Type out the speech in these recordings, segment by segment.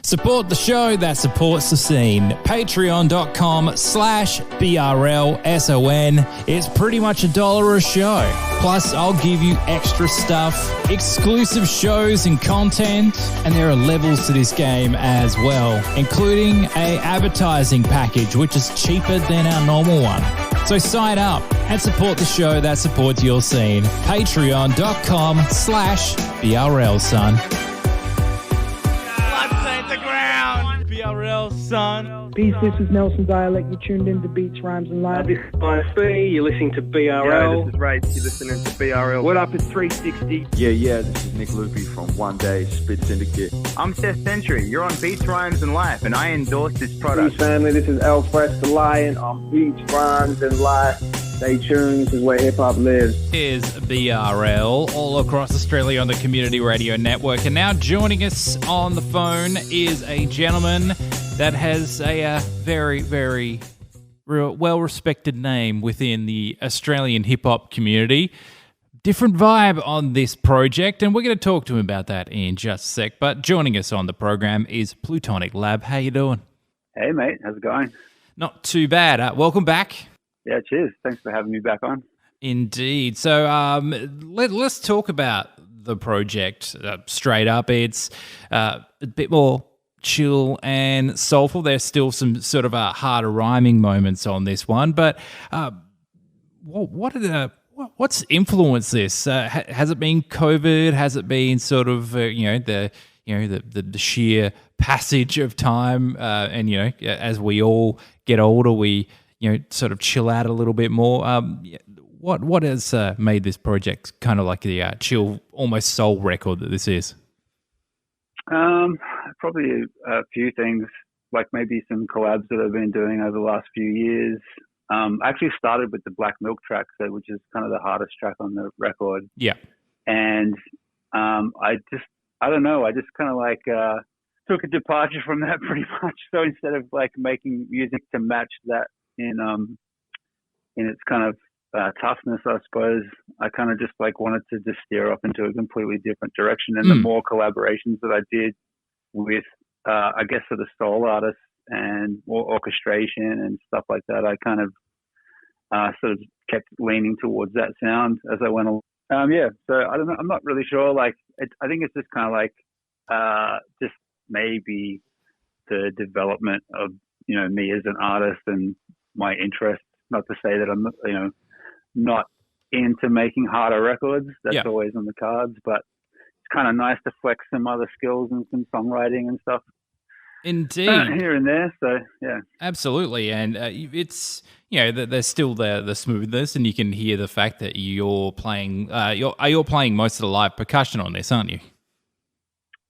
Support the show that supports the scene. Patreon.com/BRLSON. It's pretty much $1 a show. Plus, I'll give you extra stuff, exclusive shows and content, and there are levels to this game as well, including a advertising package, which is cheaper than our normal one. So sign up and support the show that supports your scene. Patreon.com/BRLSON. BRL, son. Peace, this is Nelson Dialect. You tuned in to Beats, Rhymes and Live. This is ISB. You're listening to BRL. Yo, this is Ray. You're listening to BRL. What up? It's 360. Yeah. This is Nick Loopy from One Day Spit Syndicate. I'm Seth Century. You're on Beats, Rhymes and Life, and I endorse this product. Peace, family. This is Alfred the Lion on Beats, Rhymes and Life. Stay tuned. This is where hip hop lives. Is BRL all across Australia on the Community Radio Network. And now joining us on the phone is a gentleman that has a very, very well-respected name within the Australian hip-hop community. Different vibe on this project, and we're going to talk to him about that in just a sec. But joining us on the program is Plutonic Lab. How you doing? Hey, mate. How's it going? Not too bad. Welcome back. Yeah, cheers. Thanks for having me back on. Indeed. So let's talk about the project straight up. It's a bit more chill and soulful. There's still some sort of harder rhyming moments on this one, but what's influenced this? Has it been COVID? Has it been sort of the sheer passage of time? And as we all get older, we sort of chill out a little bit more. What has made this project kind of like the chill, almost soul record that this is? Probably a few things, like maybe some collabs that I've been doing over the last few years. I actually started with the Black Milk track, which is kind of the hardest track on the record. Yeah. And I don't know, I just kind of like took a departure from that pretty much. So instead of like making music to match that in its kind of toughness, I suppose, I kind of just like wanted to just steer off into a completely different direction. And the more collaborations that I did with, I guess, sort of soul artists and more orchestration and stuff like that, I kind of sort of kept leaning towards that sound as I went along. So I don't know. I'm not really sure. Like, I think it's just kind of like just maybe the development of me as an artist and my interest. Not to say that I'm not into making harder records. That's always on the cards, but it's kind of nice to flex some other skills and some songwriting and stuff. Indeed. Here and there, so yeah. Absolutely, and it's there's still the smoothness, and you can hear the fact that you're playing. You're playing most of the live percussion on this, aren't you?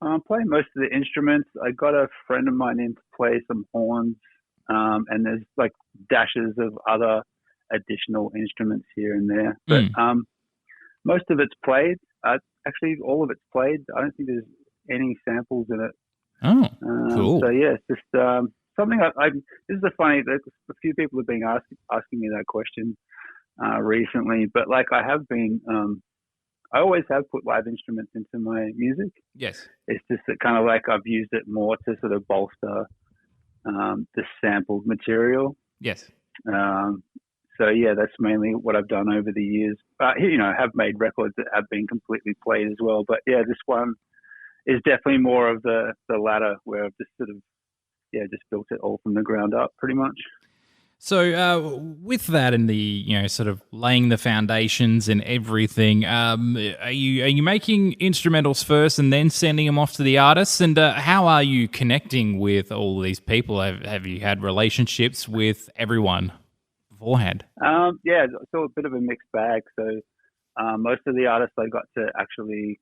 I'm playing most of the instruments. I got a friend of mine in to play some horns, and there's like dashes of other additional instruments here and there, but most of it's played. Actually, all of it's played. I don't think there's any samples in it. Oh, cool. So yeah, it's just something. This is a few people have been asking me that question recently, but like I have been, I always have put live instruments into my music. Yes, it's just that kind of like I've used it more to sort of bolster the sampled material. Yes. So yeah, that's mainly what I've done over the years. I have made records that have been completely played as well. But yeah, this one is definitely more of the latter, where I've just sort of just built it all from the ground up, pretty much. So with that and the sort of laying the foundations and everything, are you making instrumentals first and then sending them off to the artists? And how are you connecting with all these people? Have you had relationships with everyone beforehand? It's all a bit of a mixed bag. So most of the artists I got to actually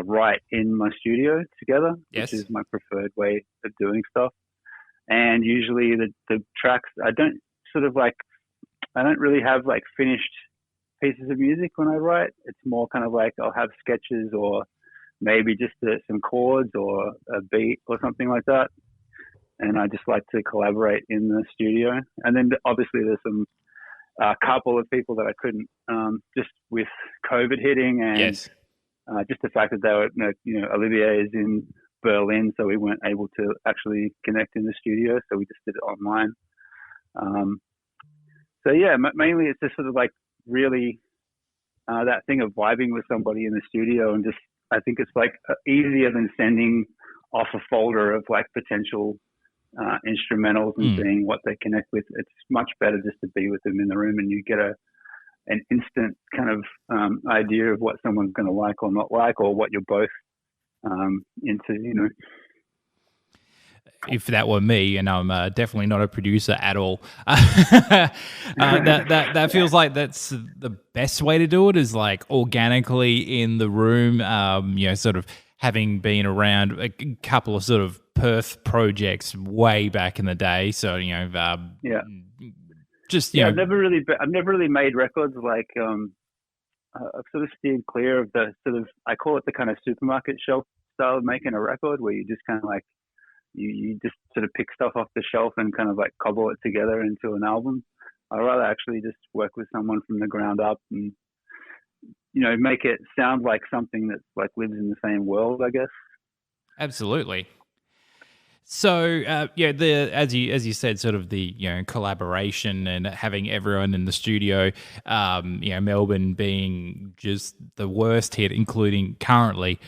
write in my studio together, which is my preferred way of doing stuff. And usually the tracks, I don't really have like finished pieces of music when I write. It's more kind of like I'll have sketches or maybe just some chords or a beat or something like that. And I just like to collaborate in the studio. And then obviously there's some couple of people that I couldn't, just with COVID hitting and just the fact that they were, Olivier is in Berlin, so we weren't able to actually connect in the studio, so we just did it online. So yeah, mainly it's just sort of like really that thing of vibing with somebody in the studio, and just I think it's like easier than sending off a folder of like potential instrumentals and seeing what they connect with. It's much better just to be with them in the room, and you get an instant kind of idea of what someone's going to like or not like, or what you're both into, you know. If that were me, and I'm definitely not a producer at all, that feels like that's the best way to do it, is like organically in the room, sort of having been around a couple of sort of Perth projects way back in the day. So, just, I've never really made records like, I've sort of steered clear of the sort of, I call it the kind of supermarket shelf style of making a record, where you just kind of like, you just sort of pick stuff off the shelf and kind of like cobble it together into an album. I'd rather actually just work with someone from the ground up and, you know, make it sound like something that like lives in the same world, I guess. Absolutely. So as you said, sort of the collaboration and having everyone in the studio, Melbourne being just the worst hit, including currently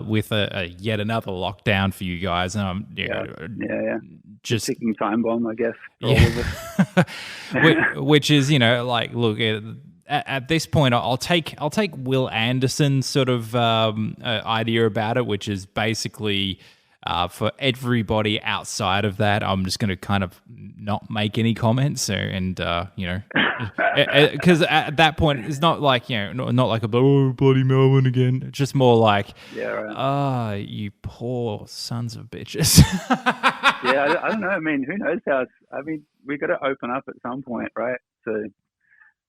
with a yet another lockdown for you guys. Just ticking time bomb, I guess, for all of us. which is like, look. At this point, I'll take Will Anderson's sort of idea about it, which is basically. For everybody outside of that, I'm just going to kind of not make any comments, because at that point it's not like not like bloody Melbourne again. It's just more like, you poor sons of bitches. I don't know. I mean, who knows how? We got to open up at some point, right? So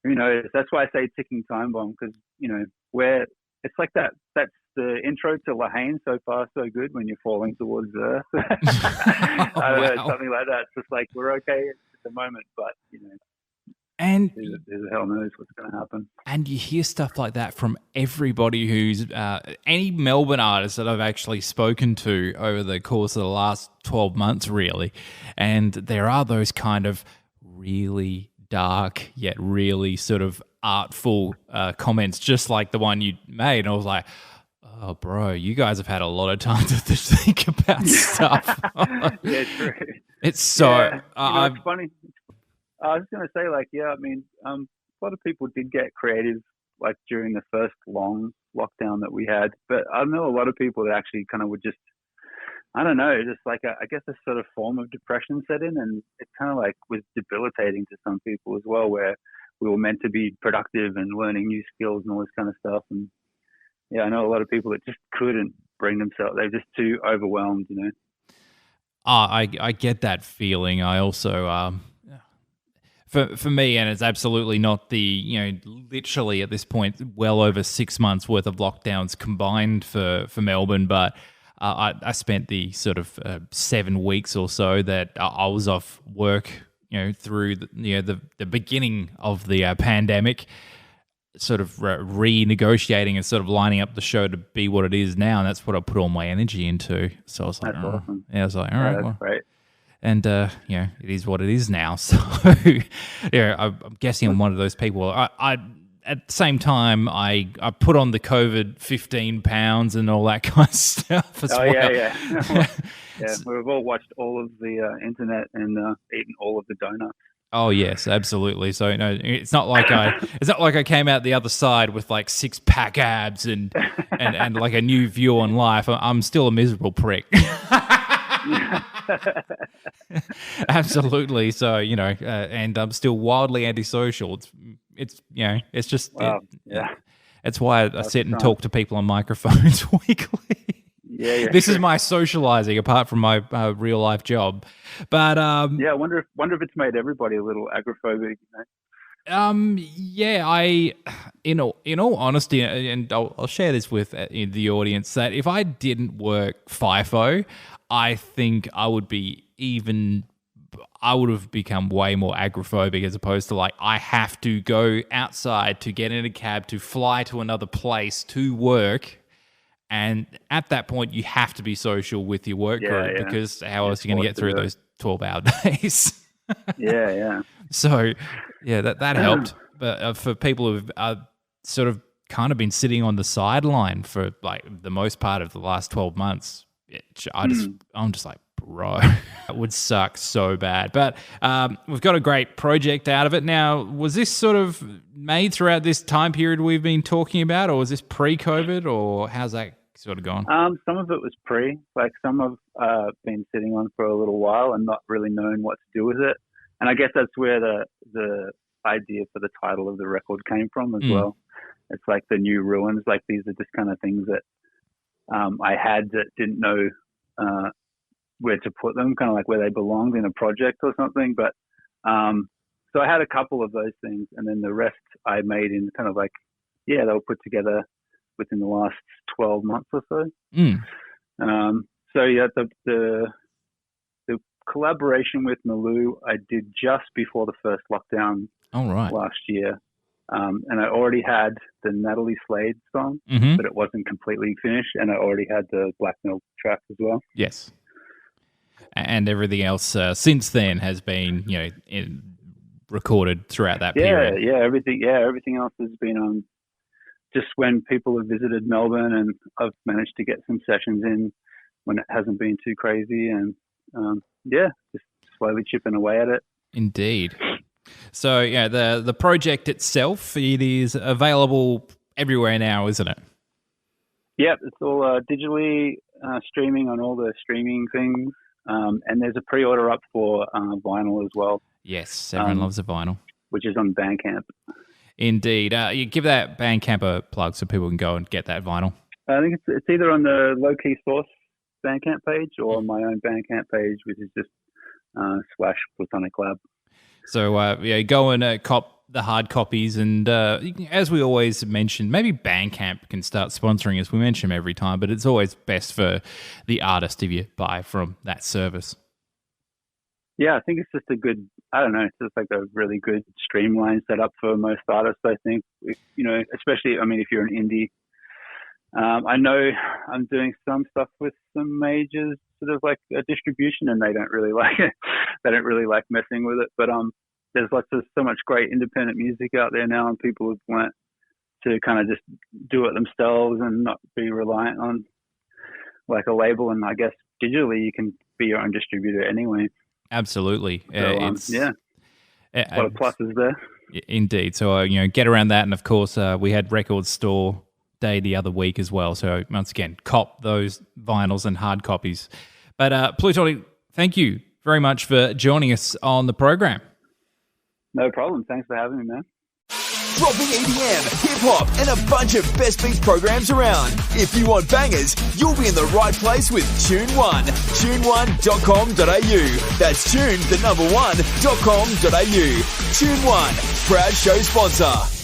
who knows? That's why I say ticking time bomb, because it's like that. That's the intro to Lahane, So Far So Good, when you're falling towards Earth. I don't know, something like that. It's just like, we're okay at the moment, but and who the hell knows what's going to happen. And you hear stuff like that from everybody who's any Melbourne artist that I've actually spoken to over the course of the last 12 months, really. And there are those kind of really dark yet really sort of artful comments, just like the one you made. And I was like, oh, bro, you guys have had a lot of time to think about stuff. Yeah, true. It's so... it's funny. I was going to say, like, a lot of people did get creative, like, during the first long lockdown that we had. But I know a lot of people that actually kind of would just, I don't know, just like, I guess a sort of form of depression set in. And it kind of, like, was debilitating to some people as well, where we were meant to be productive and learning new skills and all this kind of stuff. And yeah, I know a lot of people that just couldn't bring themselves. They're just too overwhelmed, I get that feeling. I also, for me, and it's absolutely not the, literally at this point, well over 6 months worth of lockdowns combined for Melbourne, but I spent the sort of 7 weeks or so that I was off work, through the beginning of the pandemic, sort of renegotiating and sort of lining up the show to be what it is now, and that's what I put all my energy into. So I was like, that's awesome. Yeah, I was like, all right, that's great. And it is what it is now. So I'm guessing I'm one of those people. I at the same time, I put on the COVID 15 pounds and all that kind of stuff as well. Yeah. We've all watched all of the internet and eaten all of the donuts. Oh yes, absolutely. So it's not like I came out the other side with like 6-pack abs and like a new view on life. I'm still a miserable prick. Absolutely. So and I'm still wildly antisocial. It's just it's why I sit and talk to people on microphones weekly. Yeah, this is my socializing apart from my real life job. But I wonder if it's made everybody a little agoraphobic. I in all honesty, and I'll share this with the audience, that if I didn't work FIFO, I think I would have become way more agoraphobic, as opposed to like, I have to go outside to get in a cab to fly to another place to work. And at that point, you have to be social with your work group because how else are you going to get through those 12-hour days? Yeah. So, yeah, that helped. But for people who've sort of kind of been sitting on the sideline for like the most part of the last 12 months, I'm just like, bro, that would suck so bad. But we've got a great project out of it. Now, was this sort of made throughout this time period we've been talking about, or was this pre-COVID, or how's that sort of gone? Some of it was pre. Like some have been sitting on for a little while and not really knowing what to do with it. And I guess that's where the idea for the title of the record came from as well. It's like the new ruins. Like these are just kind of things that I had that didn't know where to put them, kind of like where they belonged in a project or something. But so I had a couple of those things, and then the rest I made in kind of like, they were put together within the last 12 months or so. So yeah, the collaboration with Malou I did just before the first lockdown last year. And I already had the Natalie Slade song, but it wasn't completely finished, and I already had the Black Milk track as well. Yes. And everything else since then has been, recorded throughout that period. Everything else has been on just when people have visited Melbourne, and I've managed to get some sessions in when it hasn't been too crazy, and just slowly chipping away at it. Indeed. So, the project itself, it is available everywhere now, isn't it? Yep, it's all digitally streaming on all the streaming things, and there's a pre-order up for vinyl as well. Yes, everyone loves a vinyl. Which is on Bandcamp. Indeed. You give that Bandcamp a plug so people can go and get that vinyl. I think it's either on the Low Key Source Bandcamp page or on my own Bandcamp page, which is just / Plutonic Lab. So, go and cop the hard copies. And as we always mention, maybe Bandcamp can start sponsoring us. We mention them every time, but it's always best for the artist if you buy from that service. Yeah, I think it's just it's just like a really good streamlined setup for most artists, I think. Especially, if you're an indie. I know I'm doing some stuff with some majors, sort of like a distribution, and they don't really like it. They don't really like messing with it. But there's so much great independent music out there now, and people have learnt to kind of just do it themselves and not be reliant on like a label. And I guess digitally you can be your own distributor anyway. Absolutely. So, a lot of pluses there. Indeed. So, get around that. And of course, we had Record Store Day the other week as well. So once again, cop those vinyls and hard copies. But Plutonic, thank you very much for joining us on the program. No problem. Thanks for having me, man. Dropping EDM, hip-hop, and a bunch of best beats programs around. If you want bangers, you'll be in the right place with Tune One. Tune1.com.au. That's tune1.com.au. Tune One, proud show sponsor.